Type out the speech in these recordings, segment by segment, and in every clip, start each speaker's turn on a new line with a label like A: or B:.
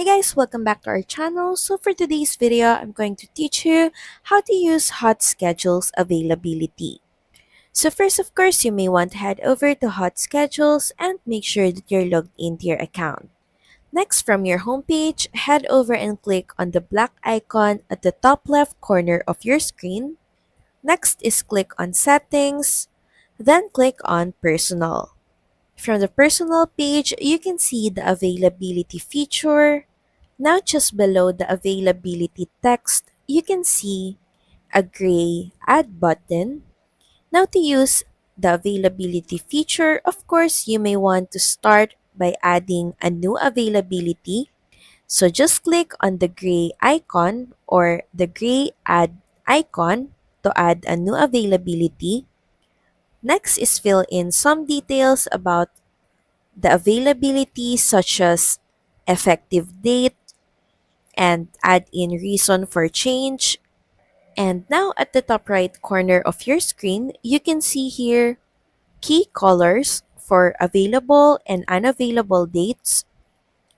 A: Hey guys, welcome back to our channel. So for today's video, I'm going to teach you how to use Hotschedules availability. So first, of course, you may want to head over to Hotschedules and make sure that you're logged into your account. Next, from your homepage, head over and click on the black icon at the top left corner of your screen. Next is click on Settings, then click on Personal. From the Personal page, you can see the availability feature. Now just below the availability text, you can see a gray add button. Now to use the availability feature, of course, you may want to start by adding a new availability. So just click on the gray icon or the gray add icon to add a new availability. Next is fill in some details about the availability such as effective date, and add in reason for change. And now at the top right corner of your screen, you can see here key colors for available and unavailable dates.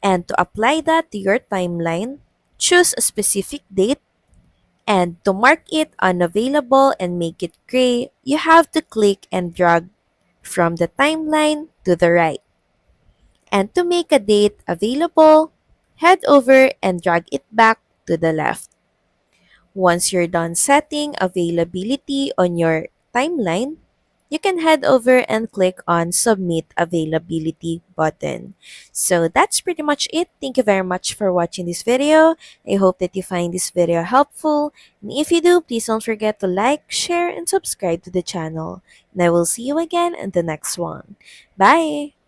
A: And to apply that to your timeline, choose a specific date. And to mark it unavailable and make it gray, you have to click and drag from the timeline to the right. And to make a date available, head over and drag it back to the left. Once you're done setting availability on your timeline, you can head over and click on Submit Availability button. So that's pretty much it. Thank you very much for watching this video. I hope that you find this video helpful. And if you do, please don't forget to like, share, and subscribe to the channel. And I will see you again in the next one. Bye!